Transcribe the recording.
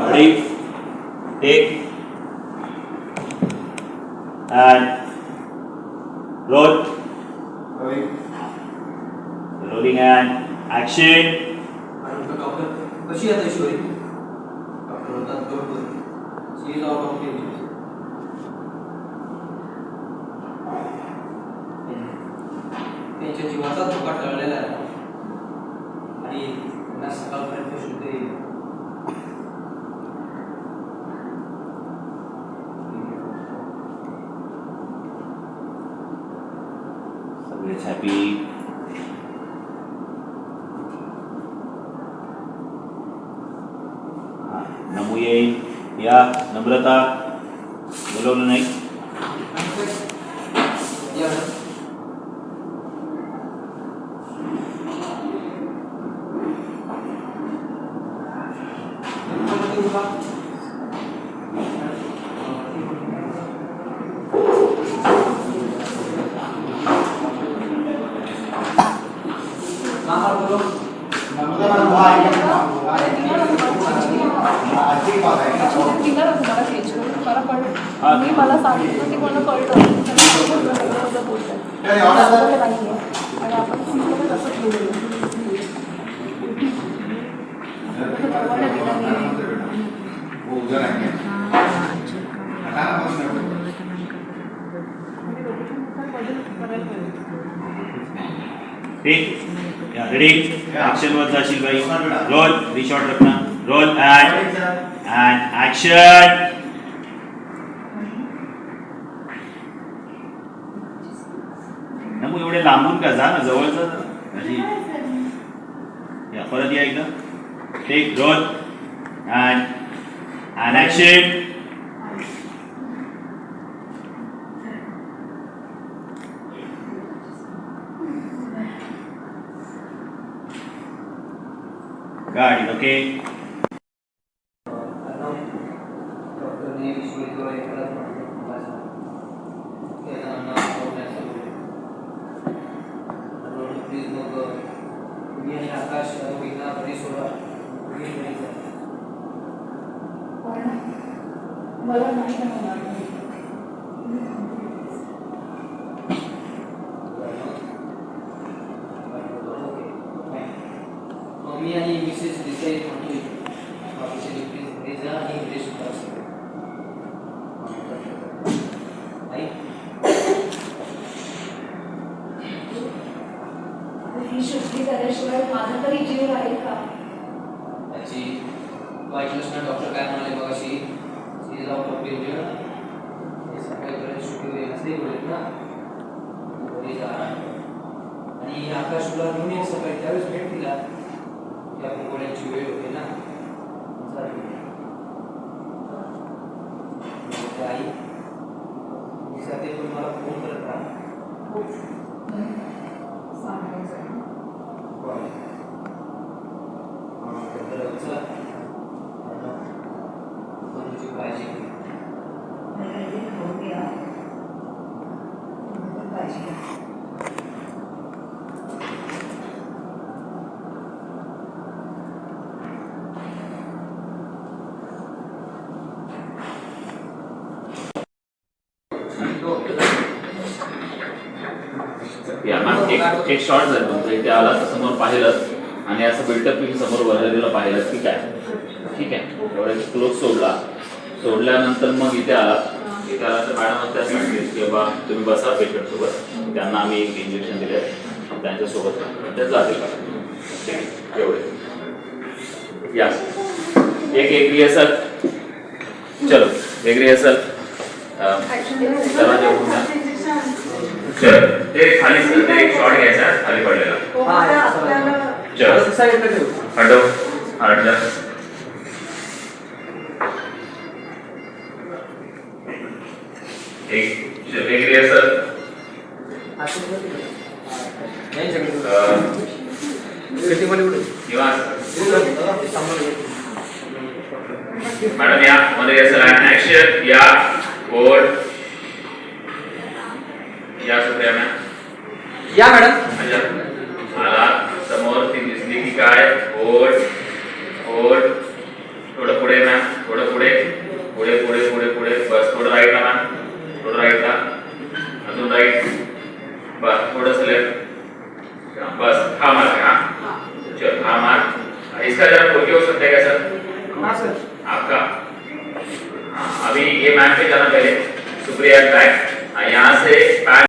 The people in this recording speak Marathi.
Ready, take and roll. Rolling and action. कशी आता ईश्वरी डॉक्टर होतात बरोबर सी आउट ऑफ त्यांच्या जीवाचा धोका टळलेला आहे आणि त्यांना सकाळपर्यंत शुद्ध येईल सगळेच हॅपी. नमू येईल या नम्रता बोलवलं नाही. मी मला सांगितलं की मला कळलं बोलतात आणि आपण तसं ठीक. रेडी, ऍक्शन वर जाशील बाई. रोल, रिशॉट रखना. Role and action. नमू एवढे लांबून का जा ना जवळचं या परत या एकदा. Take roll and action. Got it, okay. डॉक्टरने ईश्वरीद्वारे एखादा प्लीज मग तुम्ही आणि आकाश विना घरी सोडा मला नाही होणार मी आणि मिसेस देसाई म्हणतोय बाकीचे प्लीज घरी जा आणि घरी सुद्धा असेल ही शुद्धी झाल्याशिवाय माझा तरी जीव राहील का? त्याची ऐकलंच ना डॉक्टर काय म्हणाले बघ अशी सी आउट ऑफ डेंजर हे सकाळीपर्यंत शुद्धी होईल असंही बोलेल ना घरी जा आणि आकाश तुला घेऊन ये सकाळी त्यावेळेस भेट दिला की आपण बोलायची वेळ होते ना आई साठी पण मला फोन करत राहा तुझी काळजी एक शॉर्ट झालं तुमचं इथे आला तर समोर पाहिलं आणि असं बिल्टअप मी समोर वरलेलं पाहिलं ठीक आहे ठीक आहे एवढा क्लोज सोडल्यानंतर मग इथे आला तर मॅडम त्या सांगितलं की बाबा तुम्ही बसा पेशंट सोबत त्यांना आम्ही एक इंजेक्शन दिले त्यांच्यासोबत त्या जाते का एवढे या एक रिहर्सल चलो एक रिहर्सल ते खाली ते एक शॉट घ्यायचा खाली पडलेला हटव हटजा एक रिहर्सल निवास मैडम या मध्ये असेल ऍक्शन या बोर्ड या सुप्रिया मॅम या मॅडम मला समोर ती दिसली की काय बोर्ड बोर्ड थोडं पुढे मॅम थोडं पुढे पुढे पुढे पुढे पुढे बस थोडं राईटला मॅम थोडं राईटला अजून राईट बस थोडं लेफ्ट बस हा मार्क हा चलो हाँ मार्क इसका जरा फोटो हो सकता है क्या सर? हाँ सर आपका हाँ अभी ये मैम पे जाना पहले सुप्रिया बैक यहाँ से